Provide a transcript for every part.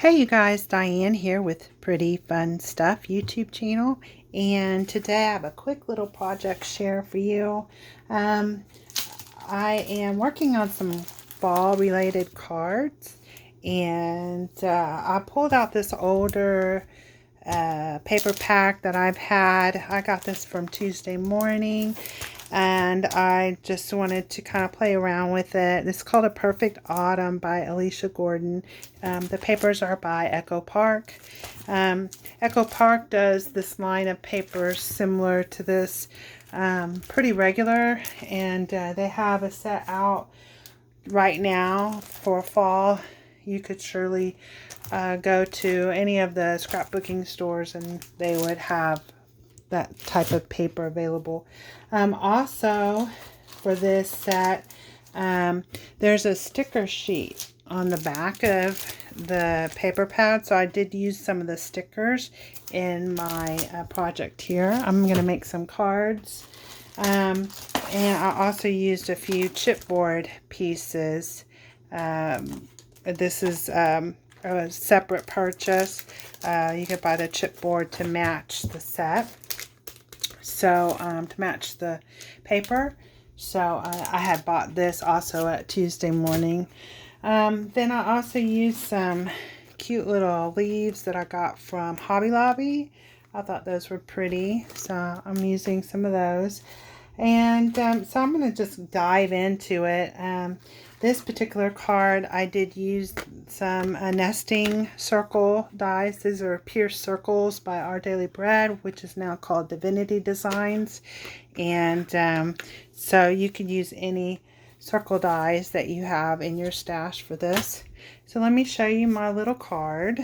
Hey you guys, Diane here with Pretty Fun Stuff YouTube channel, and today I have a quick little project share for you. I am working on some fall related cards, and I pulled out this older paper pack that I've had. I got this from Tuesday Morning, and I just wanted to kind of play around with it. It's called A Perfect Autumn by Alicia Gordon. The papers are by Echo Park. Echo Park does this line of papers similar to this, pretty regular, and they have a set out right now for fall. You could surely go to any of the scrapbooking stores and they would have that type of paper available. Also, for this set, there's a sticker sheet on the back of the paper pad, so I did use some of the stickers in my project here. I'm going to make some cards, and I also used a few chipboard pieces. This is a separate purchase. You could buy the chipboard to match the set. So to match the paper. So I had bought this also at Tuesday Morning. Then I also used some cute little leaves that I got from Hobby Lobby. I thought those were pretty, so I'm using some of those. And so I'm going to just dive into it. This particular card, I did use some nesting circle dies. These are Pierced Circles by Our Daily Bread, which is now called Divinity Designs. And so you could use any circle dies that you have in your stash for this. So let me show you my little card.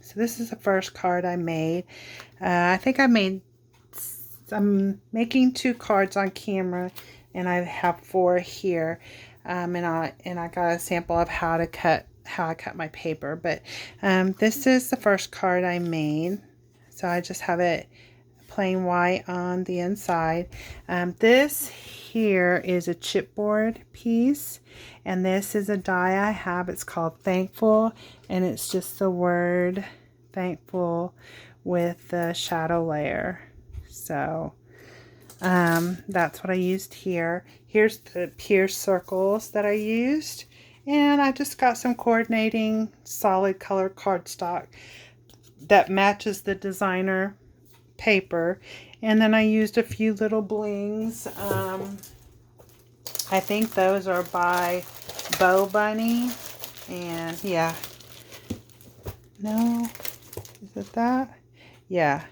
So this is the first card I made. I'm making 2 cards on camera, and I have 4 here. And I got a sample of how I cut my paper. But this is the first card I made. So I just have it plain white on the inside. This here is a chipboard piece, and this is a die I have. It's called Thankful, and it's just the word thankful with the shadow layer. So that's what I used here. Here's the pierced circles that I used, and I just got some coordinating solid color cardstock that matches the designer paper. And then I used a few little blings. I think those are by Bow Bunny, and yeah, no, is it that? Yeah,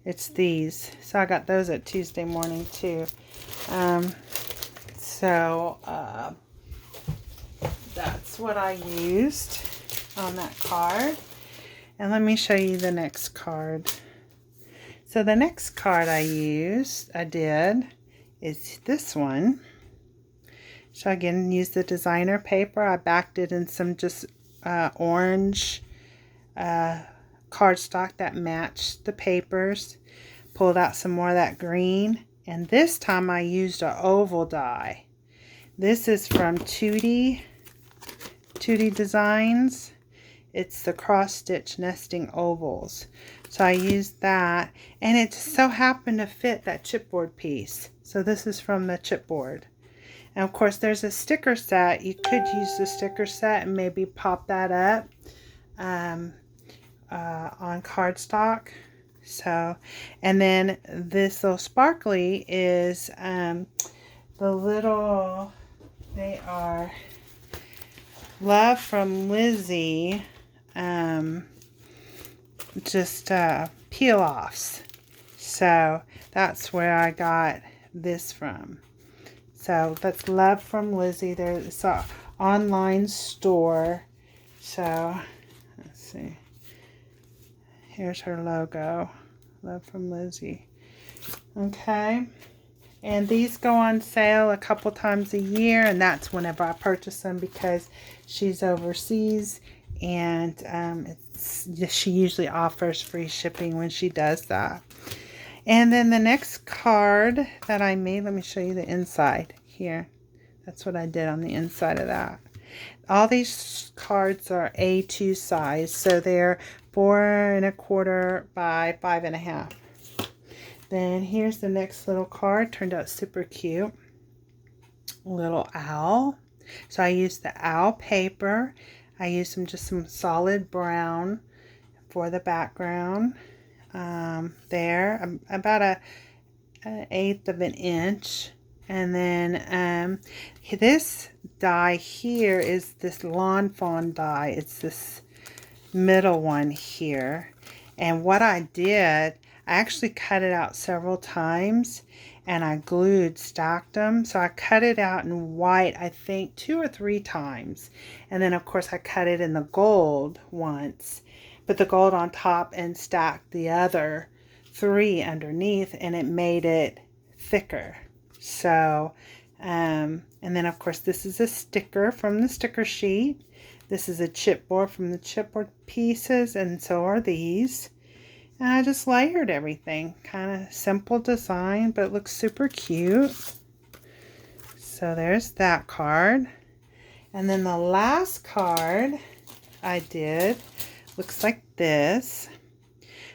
it's these. So I got those at Tuesday Morning too. That's what I used on that card. And let me show you the next card. So the next card I did is this one. So again, use the designer paper. I backed it in some just orange cardstock that matched the papers. Pulled out some more of that green, and this time I used an oval die. This is from Tootie Designs. It's the cross stitch nesting ovals. So I used that, and it just so happened to fit that chipboard piece. So this is from the chipboard. And of course there's a sticker set. You could use the sticker set and maybe pop that up on cardstock. So, and then this little sparkly is they are Love from Lizzie, just peel offs. So that's where I got this from. So that's Love from Lizzie. There's an online store. So let's see. Here's her logo. Love from Lizzie. Okay. And these go on sale a couple times a year, and that's whenever I purchase them because she's overseas, and she usually offers free shipping when she does that. And then the next card that I made, let me show you the inside here. That's what I did on the inside of that. all these cards are A2 size, so they're 4 1/4 by 5 1/2. Then here's the next little card. Turned out super cute. Little owl. So I used the owl paper. I used some solid brown for the background. There, about an 1/8 of an inch. And then this die here is this lawn fawn die. It's this middle one here. And what I did, I actually cut it out several times and I stacked them. So I cut it out in white, I think 2 or 3 times. And then of course I cut it in the gold once, put the gold on top and stacked the other 3 underneath, and it made it thicker. So, and then of course this is a sticker from the sticker sheet. This is a chipboard from the chipboard pieces, and so are these. And I just layered everything. Kind of simple design, but it looks super cute. So there's that card. And then the last card I did looks like this.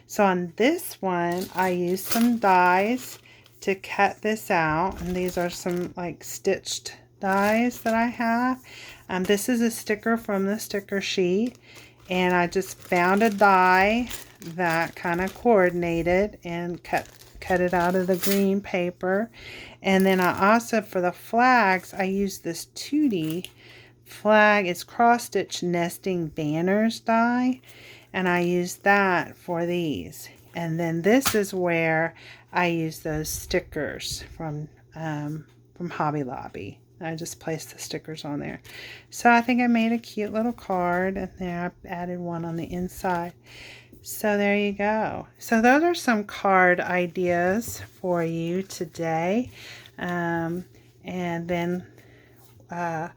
So on this one, I used some dies to cut this out. And these are some like stitched dies that I have. This is a sticker from the sticker sheet. And I just found a die that kind of coordinated and cut it out of the green paper. And then I also, for the flags, I used this 2D flag. It's cross stitch nesting banners die, and I used that for these. And then this is where I use those stickers from Hobby Lobby. I just placed the stickers on there. So I think I made a cute little card, and then I added one on the inside. So there you go. So those are some card ideas for you today. And then, well,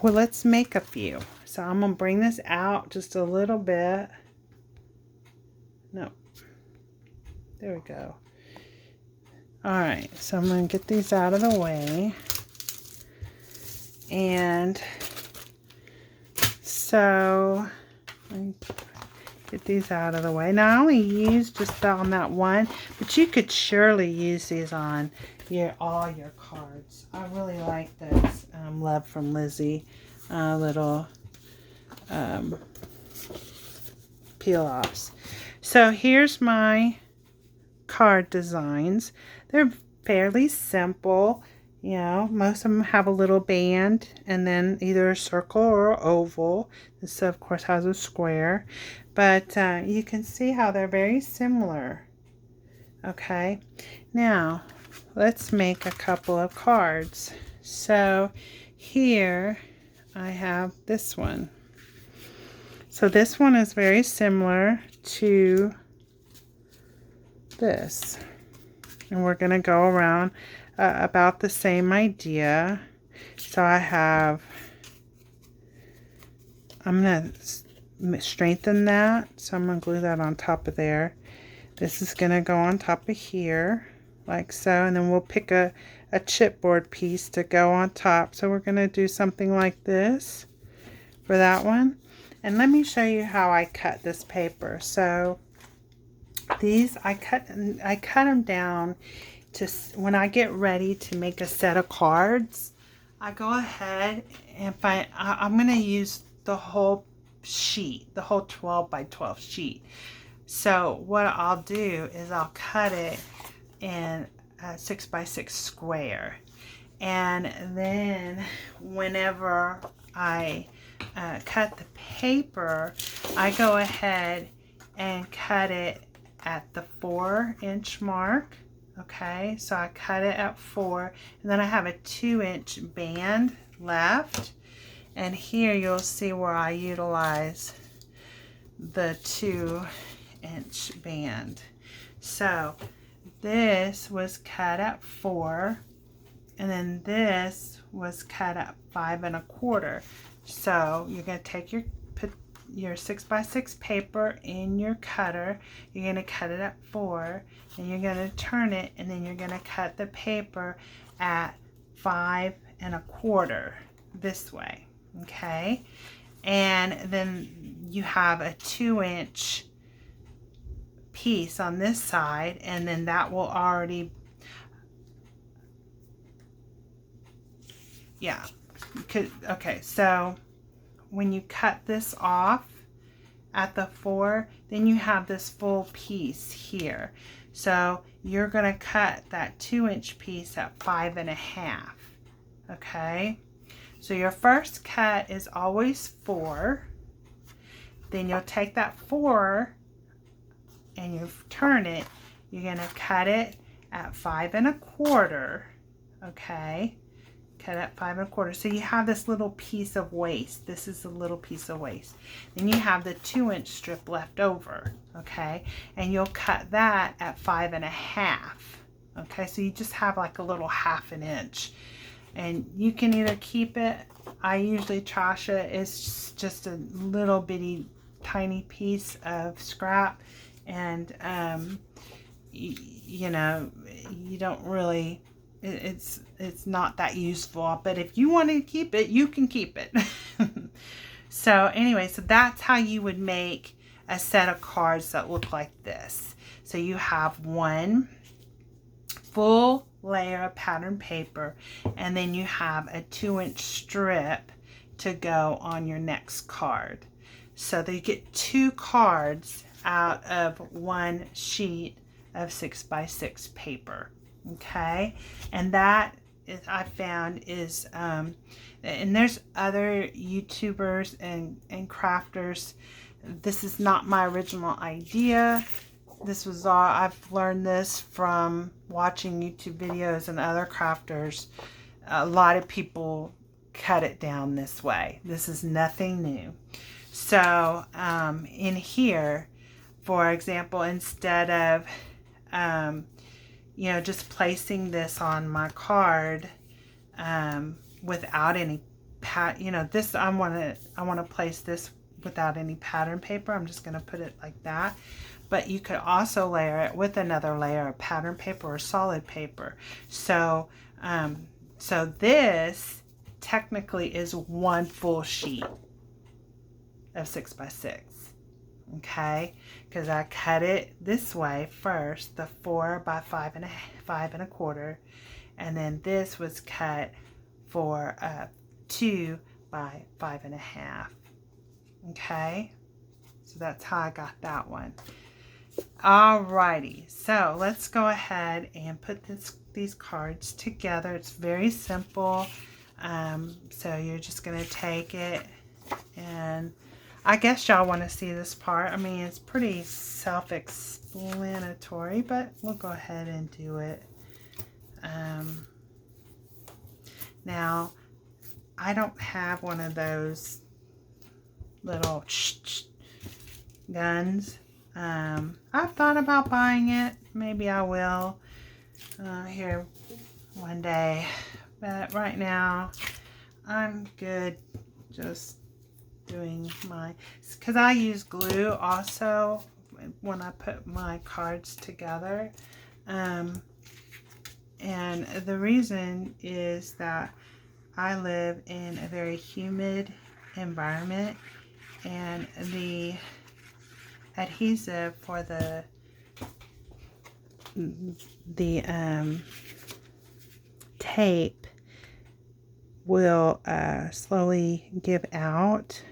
let's make a few. So I'm going to bring this out just a little bit. No. There we go. All right. So I'm going to get these out of the way. And so get these out of the way. Now I only used just on that one, but you could surely use these on all your cards. I really like this Love from Lizzie little peel-offs. So here's my card designs. They're fairly simple. You know, most of them have a little band and then either a circle or oval. This, of course, has a square. But you can see how they're very similar. Okay, now let's make a couple of cards. So here I have this one. So this one is very similar to this. And we're going to go around about the same idea. So I'm going to strengthen that. So I'm going to glue that on top of there. This is going to go on top of here, like so. And then we'll pick a chipboard piece to go on top. So we're going to do something like this for that one. And let me show you how I cut this paper. So these, I cut them down to, when I get ready to make a set of cards, I go ahead and I'm going to use the whole sheet, the whole 12 by 12 sheet. So what I'll do is I'll cut it in a 6 by 6 square. And then whenever I cut the paper, I go ahead and cut it at the 4-inch mark. Okay, so I cut it at 4, and then I have a 2-inch band left. And here you'll see where I utilize the 2-inch band. So this was cut at 4, and then this was cut at 5 1/4. So you're going to take put your 6 by 6 paper in your cutter. You're going to cut it at 4, and you're going to turn it, and then you're going to cut the paper at 5 1/4 this way. Okay, and then you have a 2-inch piece on this side, and then that will already, yeah, okay, so when you cut this off at the 4, then you have this full piece here. So you're going to cut that 2-inch piece at 5.5. Okay, so your first cut is always 4. Then you'll take that 4 and you turn it. You're going to cut it at 5.25. Okay, cut at 5.25. So you have this little piece of waste. This is a little piece of waste. Then you have the 2-inch strip left over. Okay, and you'll cut that at 5.5. Okay, so you just have like a little 1/2 inch, and you can either keep it. I usually trash it. It's just a little bitty tiny piece of scrap, and you know, you don't really, it's not that useful, but if you want to keep it, you can keep it. So anyway, so that's how you would make a set of cards that look like this. So you have one full layer of pattern paper, and then you have a 2-inch strip to go on your next card. So that you get 2 cards out of one sheet of 6x6 paper. Okay, and that is, I found, is and there's other YouTubers and crafters. This is not my original idea. This was all, I've learned this from watching YouTube videos and other crafters. A lot of people cut it down this way. This is nothing new. So in here, for example, instead of you know, just placing this on my card without any you know, this I want to place this without any pattern paper. I'm just going to put it like that. But you could also layer it with another layer of pattern paper or solid paper. So so this technically is one full sheet of 6x6. Okay, because I cut it this way first, the 4 by 5.25, and then this was cut for 2 by 5.5. Okay, so that's how I got that one. Alrighty, so let's go ahead and put these cards together. It's very simple. So you're just gonna take it, and I guess y'all want to see this part. I mean, it's pretty self-explanatory, but we'll go ahead and do it. Now, I don't have one of those little guns. I've thought about buying it. Maybe I will here one day. But right now, I'm good just doing my, because I use glue also when I put my cards together, and the reason is that I live in a very humid environment, and the adhesive for the tape will slowly give out.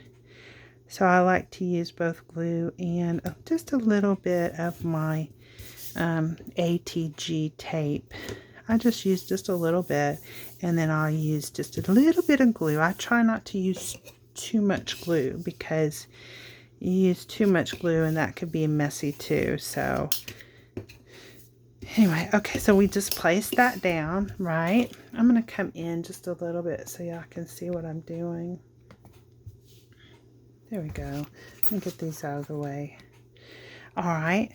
So I like to use both glue and just a little bit of my ATG tape. I just use just a little bit, and then I'll use just a little bit of glue. I try not to use too much glue, because you use too much glue and that could be messy too. So anyway, okay, so we just place that down, right? I'm going to come in just a little bit so y'all can see what I'm doing. There we go. Let me get these out of the way. All right,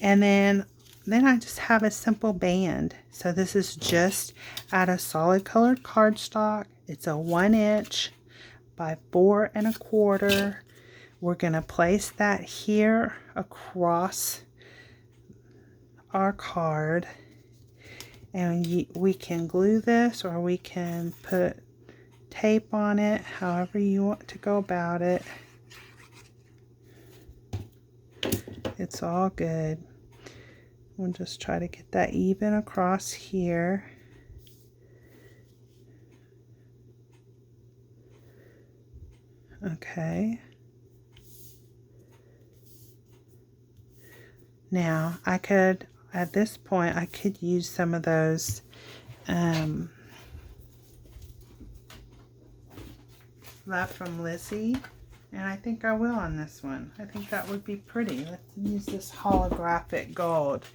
and then I just have a simple band. So this is just out of solid colored cardstock. It's a 1-inch by 4.25. We're going to place that here across our card, and we can glue this, or we can tape on it, however you want to go about it. It's all good. We'll just try to get that even across here. Okay. Now, I could, at this point, I could use some of those left from Lizzie, and I think I will on this one. I think that would be pretty. Let's use this holographic gold,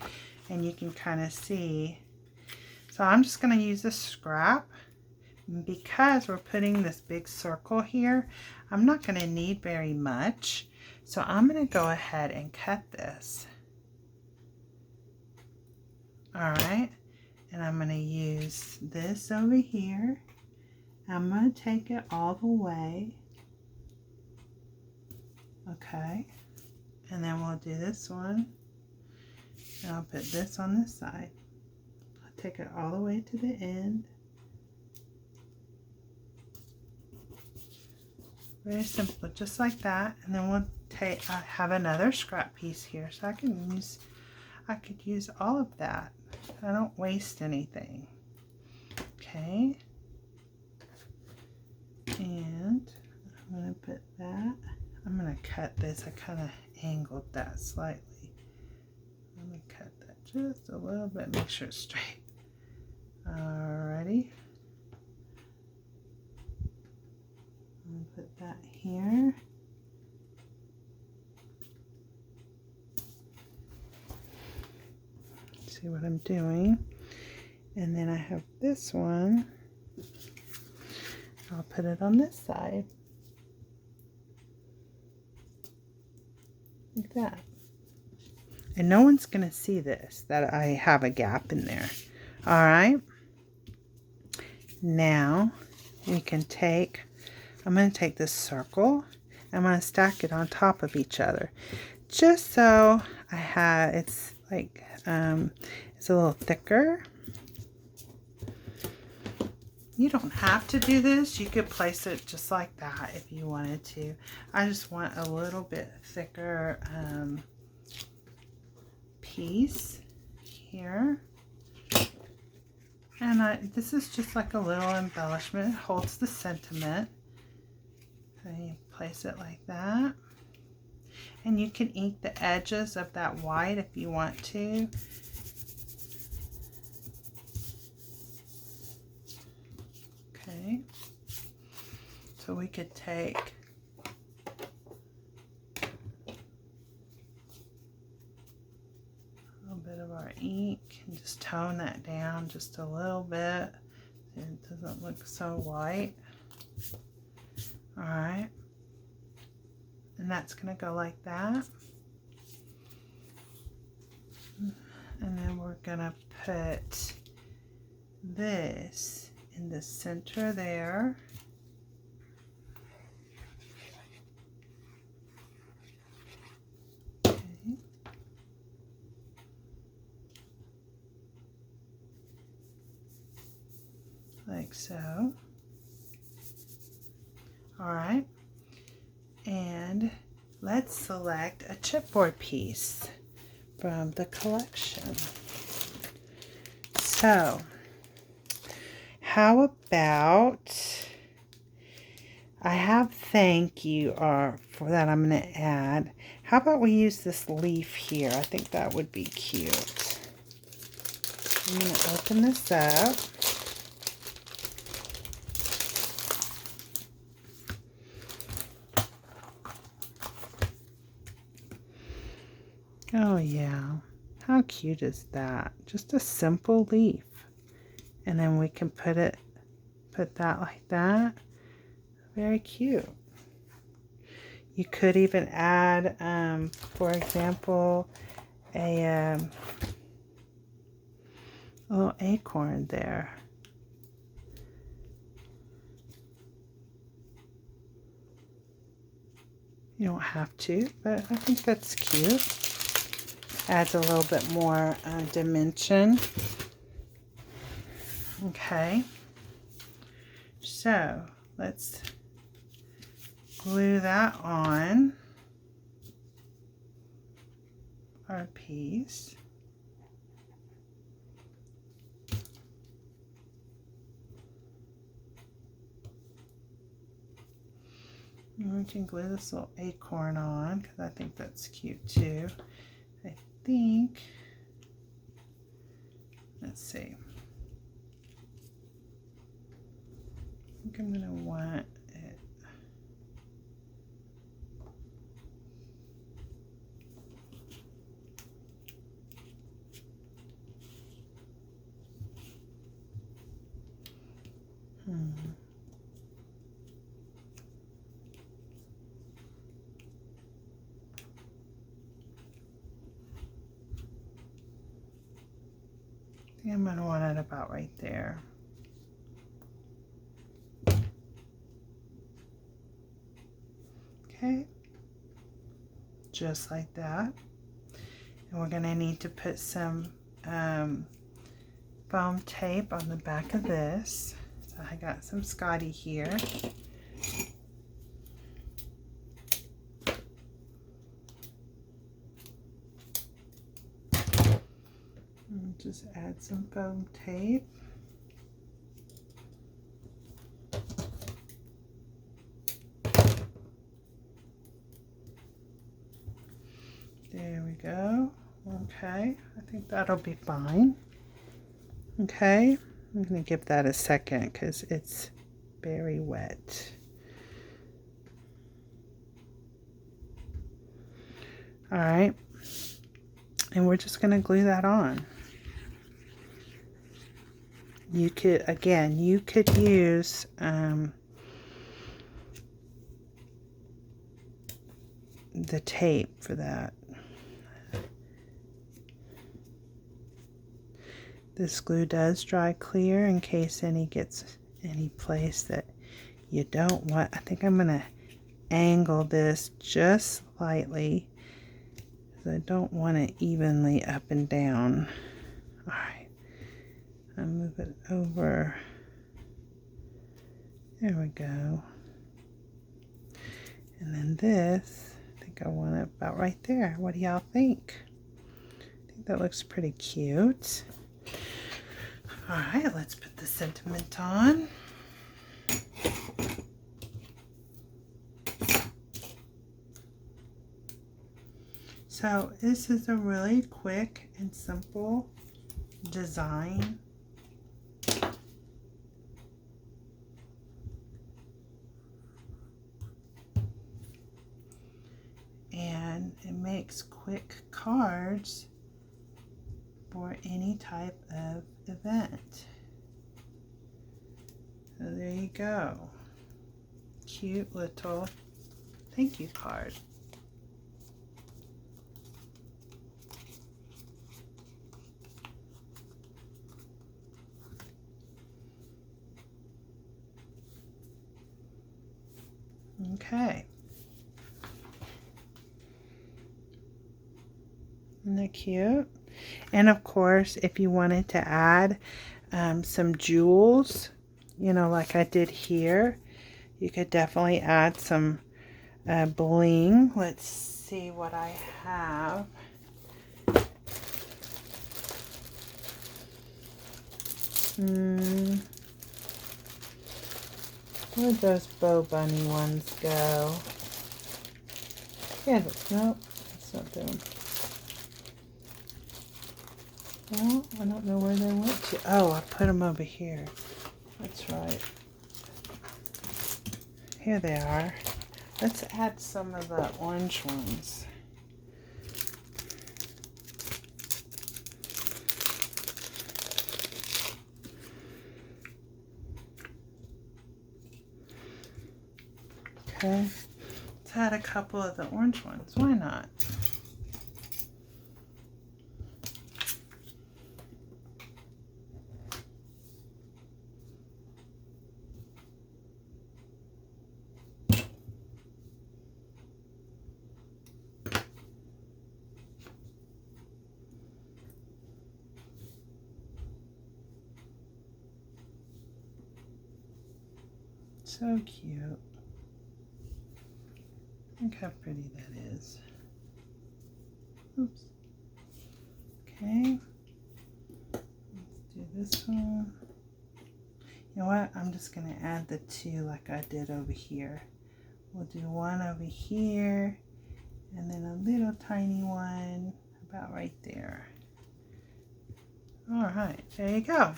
and you can kind of see. So I'm just going to use a scrap. Because we're putting this big circle here, I'm not going to need very much. So I'm going to go ahead and cut this. All right, and I'm going to use this over here. I'm going to take it all the way. Okay, and then we'll do this one. And I'll put this on this side. I'll take it all the way to the end. Very simple, just like that. And then we'll take, I have another scrap piece here, so I could use all of that. I don't waste anything. Okay. And I'm going to put that. I'm going to cut this. I kind of angled that slightly. I'm going to cut that just a little bit, make sure it's straight. Alrighty. I'm going to put that here. See what I'm doing. And then I have this one. I'll put it on this side. Like that. And no one's going to see this, that I have a gap in there. Alright. Now we can take, I'm going to take this circle. I'm going to stack it on top of each other. Just so I have, it's like, it's a little thicker. You don't have to do this. You could place it just like that if you wanted to. I just want a little bit thicker piece here. And this is just like a little embellishment. It holds the sentiment. So you place it like that. And you can ink the edges of that white if you want to. Okay. So we could take a little bit of our ink and just tone that down just a little bit so it doesn't look so white. All right. And that's going to go like that. And then we're going to put this in the center there. Okay. Like so. All right. And let's select a chipboard piece from the collection. So, how about, I have thank you for that I'm going to add. How about we use this leaf here? I think that would be cute. I'm going to open this up. Oh yeah, how cute is that? Just a simple leaf. And then we can put that like that. Very cute. You could even add, for example, a little acorn there. You don't have to, but I think that's cute. Adds a little bit more dimension. Okay, so let's glue that on our piece. And we can glue this little acorn on because I think that's cute too. I think, let's see. I think I'm going to want it. I think I'm going to want it about right there. Okay, just like that. And we're going to need to put some foam tape on the back of this. So I got some Scotty here. And just add some foam tape. There we go. Okay, I think that'll be fine. Okay, I'm going to give that a second because it's very wet. All right, and we're just going to glue that on. You could, again, you could use the tape for that. This glue does dry clear in case any gets any place that you don't want. I think I'm going to angle this just slightly because I don't want it evenly up and down. All right, I'll move it over. There we go. And then this, I think I want it about right there. What do y'all think? I think that looks pretty cute. All right, let's put the sentiment on. So this is a really quick and simple design. And it makes quick cards for any type of event. So there you go. Cute little thank you card. Okay. Isn't that cute? And of course, if you wanted to add some jewels, you know, like I did here, you could definitely add some bling. Let's see what I have. Where'd those bow bunny ones go? Yeah, nope, that's not them. Well, I don't know where they went to. Oh, I put them over here. That's right. Here they are. Let's add some of the orange ones. Okay. Let's add a couple of the orange ones. Why not? So cute. Look how pretty that is. Oops. Okay. Let's do this one. You know what? I'm just going to add the two like I did over here. We'll do one over here and then a little tiny one about right there. All right, there you go.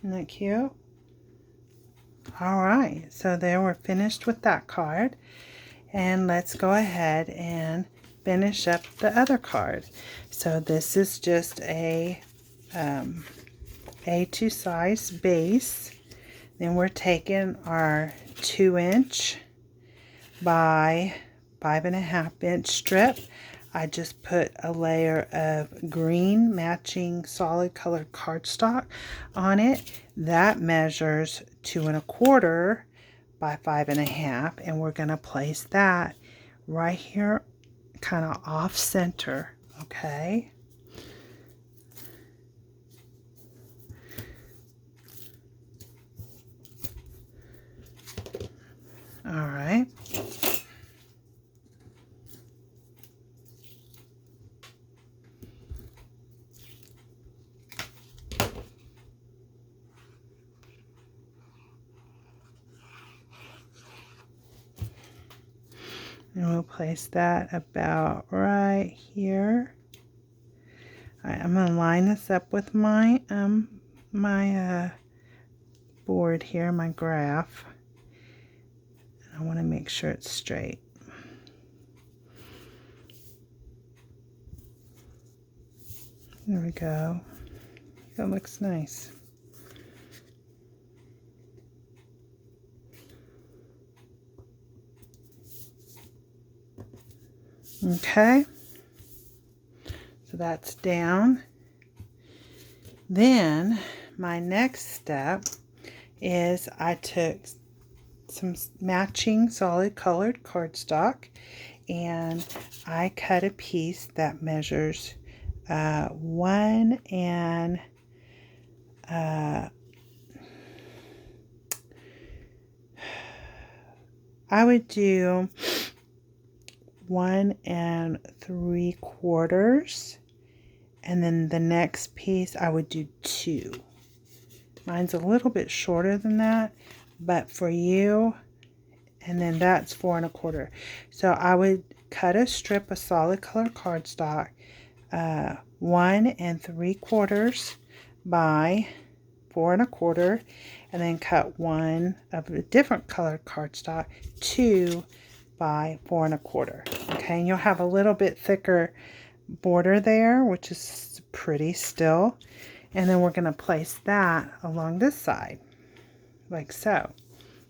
Isn't that cute? All right, so there we're finished with that card. And let's go ahead and finish up the other card. So this is just a A2 size base. Then we're taking our 2" by 5.5" strip. I just put a layer of green matching solid colored cardstock on it. That measures 2¼ by 5.5, and we're going to place that right here kind of off center. Okay. All right. And we'll place that about right here. All right, I'm going to line this up with my board here, my graph. I want to make sure it's straight. There we go. That looks nice. Okay, so that's down. Then my next step is I took some matching solid colored cardstock and I cut a piece that measures 1 and I would do 1 3/4, and then the next piece I would do 2. Mine's a little bit shorter than that, but for you, and then that's 4 1/4. So I would cut a strip of solid color cardstock, 1 3/4 by 4 1/4, and then cut one of a different colored cardstock, 2 by 4 1/4. Okay, and you'll have a little bit thicker border there, which is pretty still. And then we're going to place that along this side, like so.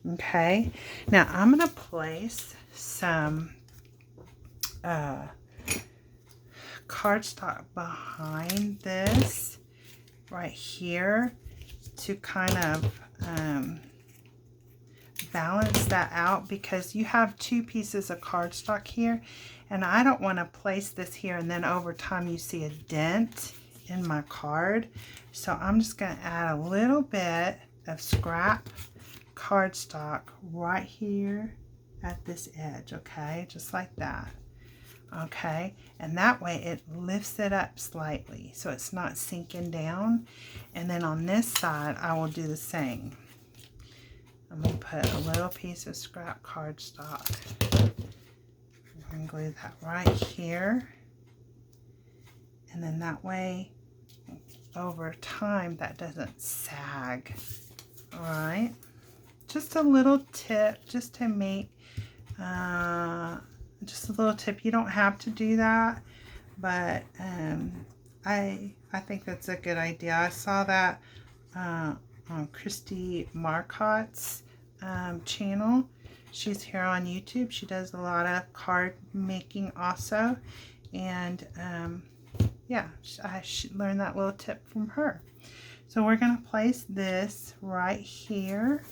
Okay, now I'm going to place some cardstock behind this right here to kind of balance that out, because you have 2 pieces of cardstock here and I don't want to place this here and then over time you see a dent in my card. So I'm just going to add a little bit of scrap cardstock right here at this edge. Okay, just like that. Okay, and that way it lifts it up slightly so it's not sinking down. And then on this side I will do the same. I'm going to put a little piece of scrap cardstock. I'm going to glue that right here. And then that way, over time, that doesn't sag. Alright. Just a little tip, just to make, just a little tip. You don't have to do that, but I think that's a good idea. I saw that on Christy Marcotte's channel. She's here on YouTube. She does a lot of card making also, and yeah, I should learn that little tip from her. So we're going to place this right here.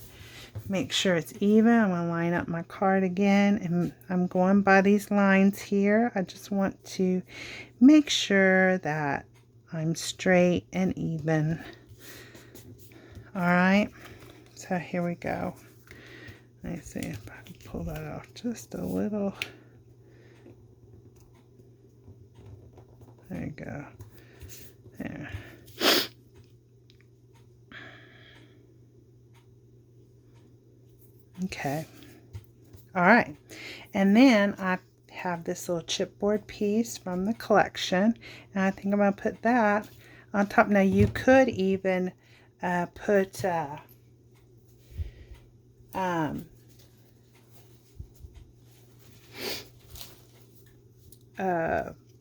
Make sure it's even. I'm going to line up my card again, and I'm going by these lines here. I just want to make sure that I'm straight and even. Alright, so here we go. Let me see if I can pull that off just a little. There you go. There. Okay. Alright. And then I have this little chipboard piece from the collection. And I think I'm going to put that on top. Now you could even put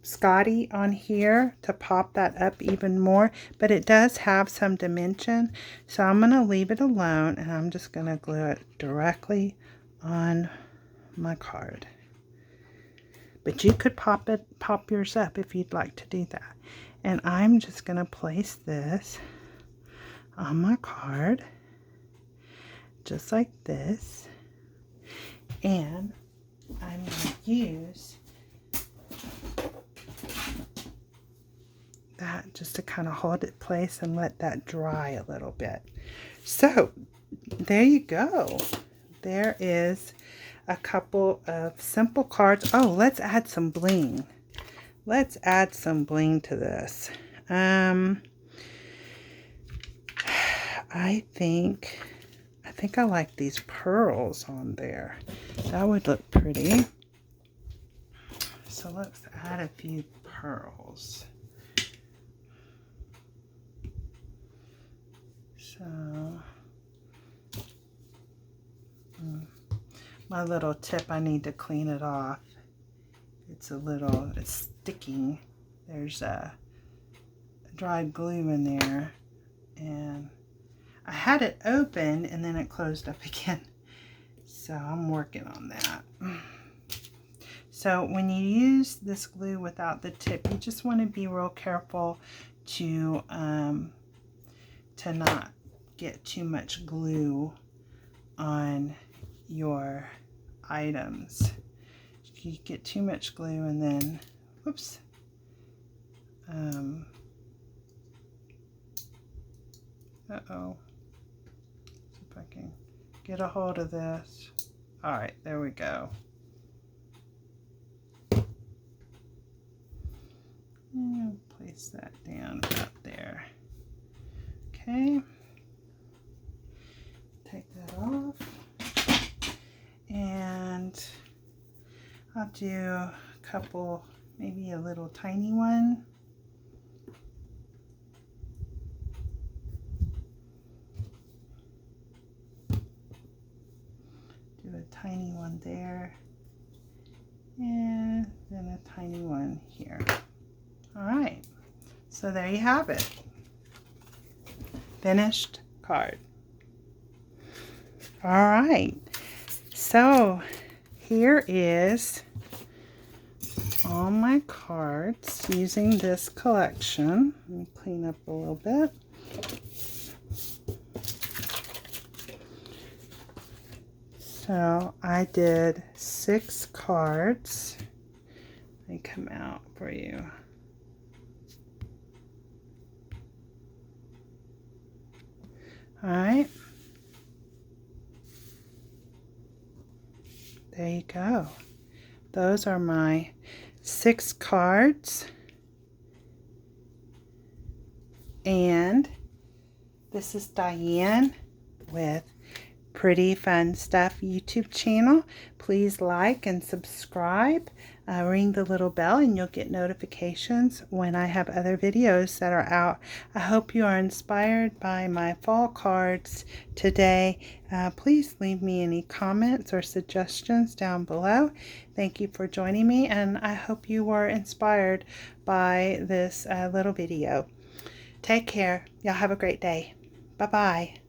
Scotty on here to pop that up even more, but it does have some dimension, so I'm going to leave it alone, and I'm just going to glue it directly on my card. But you could pop yours up if you'd like to do that. And I'm just going to place this on my card just like this, and I'm going to use that just to kind of hold it in place and let that dry a little bit. So there you go. There is a couple of simple cards. Oh, let's add some bling. Let's add some bling to this. I think I like these pearls on there. That would look pretty. So let's add a few pearls. So, my little tip, I need to clean it off. It's sticking. There's a dried glue in there, and I had it open and then it closed up again. So I'm working on that. So when you use this glue without the tip, you just want to be real careful to not get too much glue on your items. You get too much glue and then, whoops, uh-oh, see if I can get a hold of this. All right, there we go. And place that down about there. Okay, take that off, and I'll do a couple, maybe a little tiny one. Do a tiny one there, and then a tiny one here. All right, so there you have it. Finished card. All right, so here is all my cards using this collection. Let me clean up a little bit. So I did 6 cards. They come out for you. All right. There you go. Those are my 6 cards. And this is Diane with Pretty Fun Stuff YouTube channel. Please like and subscribe. Ring the little bell and you'll get notifications when I have other videos that are out. I hope you are inspired by my fall cards today. Please leave me any comments or suggestions down below. Thank you for joining me, and I hope you were inspired by this little video. Take care. Y'all have a great day. Bye-bye.